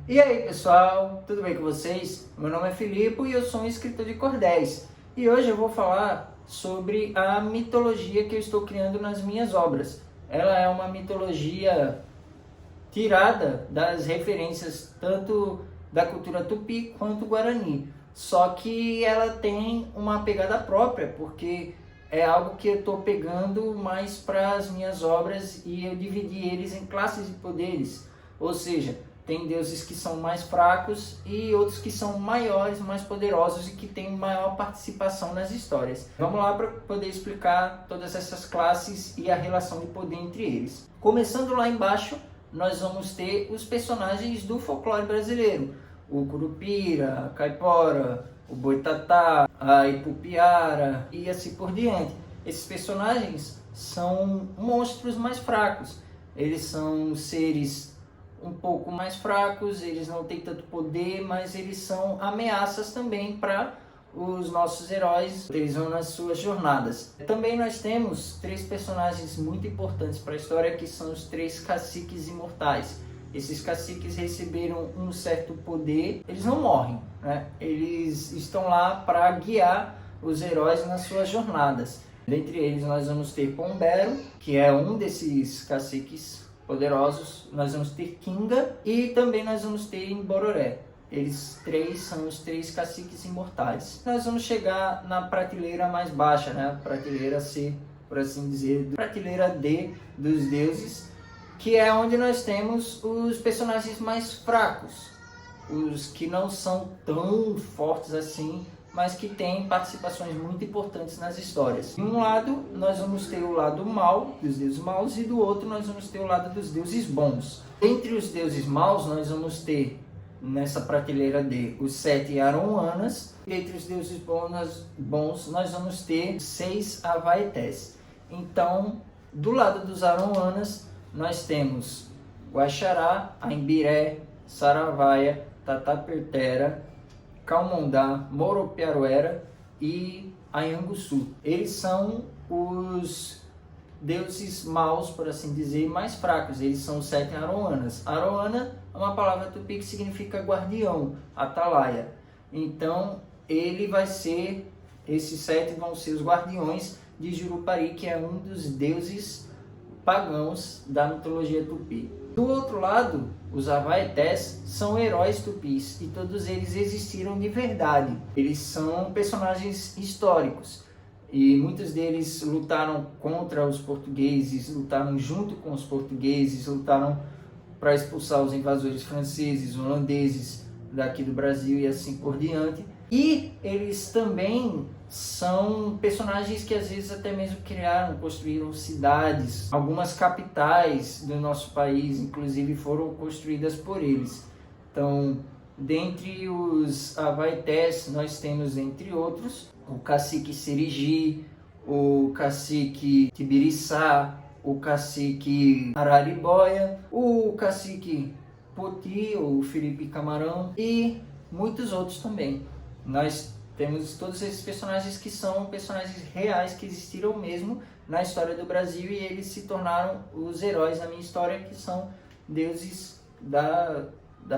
E aí pessoal, tudo bem com vocês? Meu nome é Filipe e eu sou um escritor de cordéis. E hoje eu vou falar sobre a mitologia que eu estou criando nas minhas obras. Ela é uma mitologia tirada das referências tanto da cultura tupi quanto guarani. Só que ela tem uma pegada própria, porque é algo que eu estou pegando mais para as minhas obras e eu dividi eles em classes de poderes. Ou seja, tem deuses que são mais fracos e outros que são maiores, mais poderosos e que têm maior participação nas histórias. Vamos lá para poder explicar todas essas classes e a relação de poder entre eles. Começando lá embaixo, nós vamos ter os personagens do folclore brasileiro. O Curupira, a Caipora, o Boitatá, a Ipupiara e assim por diante. Esses personagens são monstros mais fracos. Eles são seres um pouco mais fracos, eles não têm tanto poder, mas eles são ameaças também para os nossos heróis, eles vão nas suas jornadas. Também nós temos três personagens muito importantes para a história, que são os três caciques imortais. Esses caciques receberam um certo poder, eles não morrem, né? Eles estão lá para guiar os heróis nas suas jornadas. Dentre eles nós vamos ter Pombero, que é um desses caciques poderosos, nós vamos ter Kinga e também nós vamos ter Imbororé. Eles três são os três caciques imortais. Nós vamos chegar na prateleira mais baixa, né? Prateleira C, por assim dizer, prateleira D dos deuses, que é onde nós temos os personagens mais fracos, os que não são tão fortes assim, mas que têm participações muito importantes nas histórias. De um lado, nós vamos ter o lado mal, dos deuses maus, e do outro nós vamos ter o lado dos deuses bons. Entre os deuses maus, nós vamos ter, nessa prateleira D, os 7 Aroanas. Entre os deuses bons, nós vamos ter 6 Avaetés. Então, do lado dos Aroanas, nós temos Guaxará, Aimbiré, Saravaia, Tatapertera, Calmondá, Moropiaruera e Anhanguçu. Eles são os deuses maus, por assim dizer, mais fracos. Eles são os 7 Aroanas. Aroana é uma palavra tupi que significa guardião, atalaia. Então, esses 7 vão ser os guardiões de Jurupari, que é um dos deuses pagãos da mitologia tupi. Do outro lado, os Avaetés são heróis tupis e todos eles existiram de verdade. Eles são personagens históricos e muitos deles lutaram contra os portugueses, lutaram junto com os portugueses, lutaram para expulsar os invasores franceses, holandeses daqui do Brasil e assim por diante. E eles também são personagens que às vezes até mesmo construíram cidades. Algumas capitais do nosso país, inclusive, foram construídas por eles. Então, dentre os Avaetés, nós temos, entre outros, o cacique Serigi, o cacique Tibiriçá, o cacique Araribóia, o cacique Poti, ou Felipe Camarão, e muitos outros também. Nós temos todos esses personagens que são personagens reais, que existiram mesmo na história do Brasil, e eles se tornaram os heróis da minha história, que são deuses da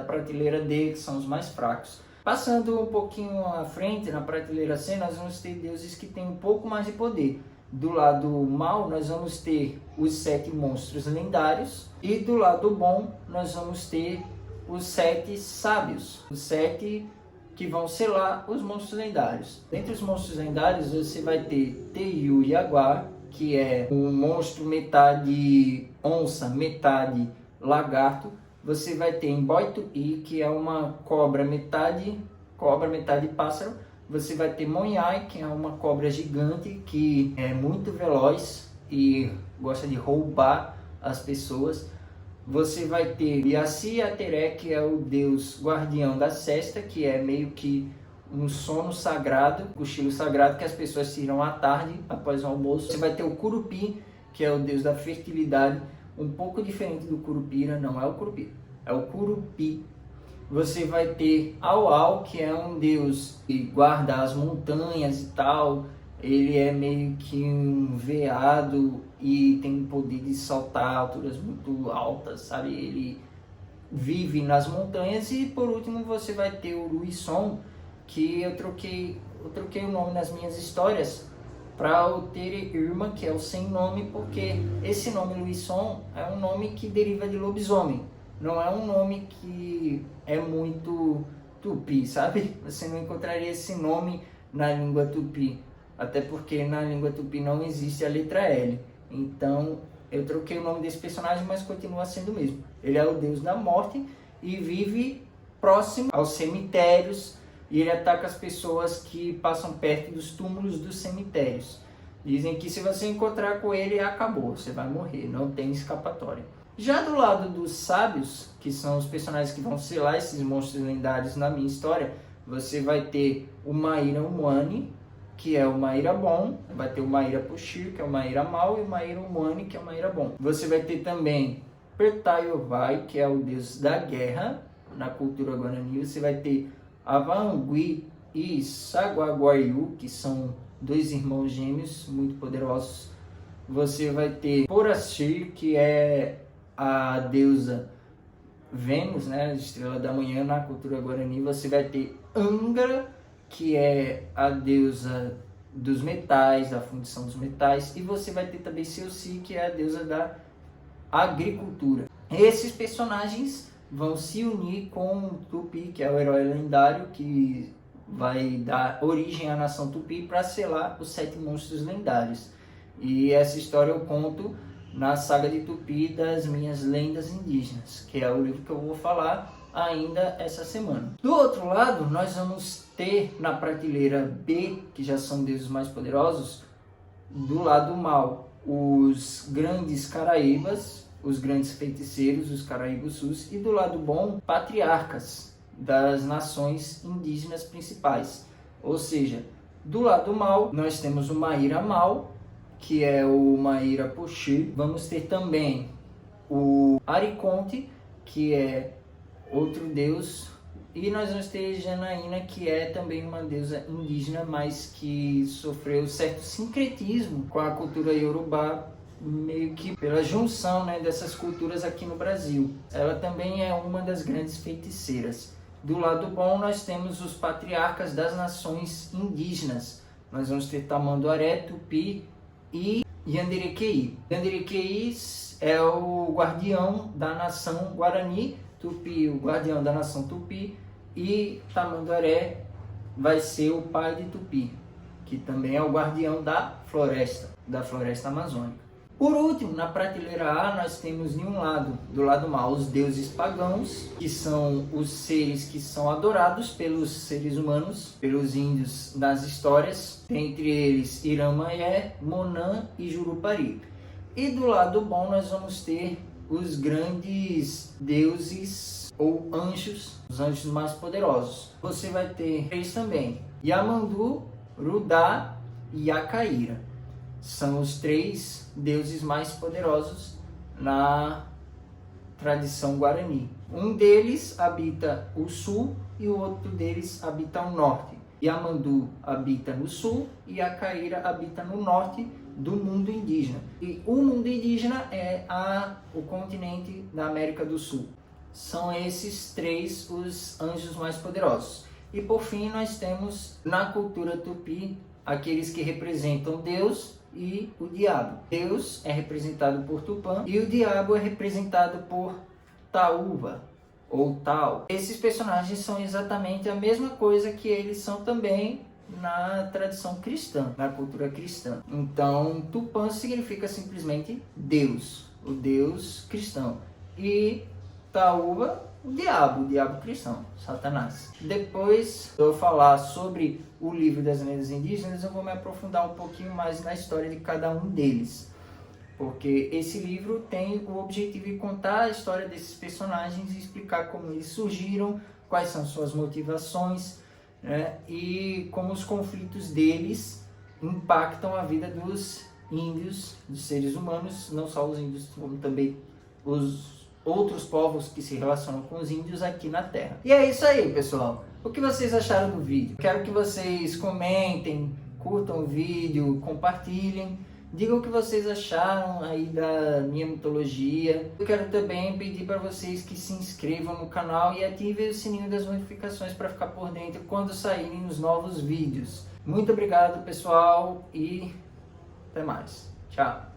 prateleira D, que são os mais fracos. Passando um pouquinho à frente, na prateleira C, nós vamos ter deuses que têm um pouco mais de poder. Do lado mal, nós vamos ter os 7 monstros lendários, e do lado bom, nós vamos ter os 7 sábios, os 7 que vão selar os monstros lendários. Dentre os monstros lendários, você vai ter Teiu Yaguá, que é um monstro metade onça, metade lagarto. Você vai ter Emboi Tupi, que é uma cobra, metade pássaro. Você vai ter Monhai, que é uma cobra gigante, que é muito veloz e gosta de roubar as pessoas. Você vai ter Yaci Ateré, que é o deus guardião da sesta, que é meio que um sono sagrado, cochilo sagrado que as pessoas tiram à tarde, após o almoço. Você vai ter o Curupi, que é o deus da fertilidade, um pouco diferente do Curupira, não é o Curupira, é o Curupi. Você vai ter Auau, que é um deus que guarda as montanhas e tal. Ele é meio que um veado e tem o poder de saltar alturas muito altas, sabe? Ele vive nas montanhas. E por último você vai ter o Luisson, que eu troquei o nome nas minhas histórias para o Tere Irma, que é o sem nome, porque esse nome Luisson é um nome que deriva de lobisomem, não é um nome que é muito tupi, sabe? Você não encontraria esse nome na língua tupi, até porque na língua tupi não existe a letra L. Então eu troquei o nome desse personagem, mas continua sendo o mesmo. Ele é o deus da morte e vive próximo aos cemitérios, e ele ataca as pessoas que passam perto dos túmulos dos cemitérios. Dizem que se você encontrar com ele, acabou, você vai morrer, não tem escapatória. Já do lado dos sábios, que são os personagens que vão selar esses monstros lendários na minha história, você vai ter o Maíra Umwani, que é o Maíra bom, vai ter o Maíra Pushir, que é o Maíra mau, e o Maíra Umwani, que é o Maíra bom. Você vai ter também Pertayovai, que é o deus da guerra na cultura guarani. Você vai ter Avangui e Saguaguaiu, que são dois irmãos gêmeos muito poderosos. Você vai ter Porachir, que é a deusa Vênus, né, a estrela da manhã na cultura guarani. Você vai ter Angra, que é a deusa dos metais, da fundição dos metais. E você vai ter também Seuci, que é a deusa da agricultura. Esses personagens vão se unir com o Tupi, que é o herói lendário que vai dar origem à nação Tupi, para selar os 7 monstros lendários. E essa história eu conto na saga de Tupi das minhas lendas indígenas, que é o livro que eu vou falar ainda essa semana. Do outro lado, nós vamos ter na prateleira B, que já são deuses mais poderosos, do lado mal, os grandes caraíbas, os grandes feiticeiros, os Caraíbos-Sus, e do lado bom, patriarcas das nações indígenas principais. Ou seja, do lado mal, nós temos o Maíra Mal, que é o Maíra Puxi. Vamos ter também o Ariconte, que é outro deus. E nós vamos ter Janaína, que é também uma deusa indígena, mas que sofreu certo sincretismo com a cultura iorubá, meio que pela junção, né, dessas culturas aqui no Brasil. Ela também é uma das grandes feiticeiras. Do lado bom, nós temos os patriarcas das nações indígenas. Nós vamos ter Tamanduaré, Tupi e Yanderequeí. Yanderequeí é o guardião da nação Guarani, Tupi o guardião da nação Tupi, e Tamanduaré vai ser o pai de Tupi, que também é o guardião da floresta amazônica. Por último, na prateleira A, nós temos de um lado, do lado mal, os deuses pagãos, que são os seres que são adorados pelos seres humanos, pelos índios das histórias, entre eles Iramaé, Monã e Jurupari. E do lado bom nós vamos ter os grandes deuses ou anjos, os anjos mais poderosos. Você vai ter eles também, Yamandu, Rudá e Acaíra. São os 3 deuses mais poderosos na tradição guarani. Um deles habita o sul e o outro deles habita o norte. Yamandu habita no sul e Acaíra habita no norte do mundo indígena. E o mundo indígena é o continente da América do Sul. São esses 3 os anjos mais poderosos. E por fim nós temos na cultura tupi aqueles que representam Deus e o diabo. Deus é representado por Tupã e o diabo é representado por Taúva ou Tal. Esses personagens são exatamente a mesma coisa que eles são também na tradição cristã, na cultura cristã. Então, Tupã significa simplesmente Deus, o Deus cristão. E Taúva, o diabo cristão, Satanás. Depois de eu falar sobre o livro das lendas indígenas, eu vou me aprofundar um pouquinho mais na história de cada um deles. Porque esse livro tem o objetivo de contar a história desses personagens e explicar como eles surgiram, quais são suas motivações, né, e como os conflitos deles impactam a vida dos índios, dos seres humanos, não só os índios, como também os outros povos que se relacionam com os índios aqui na Terra. E é isso aí, pessoal. O que vocês acharam do vídeo? Quero que vocês comentem, curtam o vídeo, compartilhem. Digam o que vocês acharam aí da minha mitologia. Eu quero também pedir para vocês que se inscrevam no canal e ativem o sininho das notificações para ficar por dentro quando saírem os novos vídeos. Muito obrigado, pessoal, e até mais. Tchau!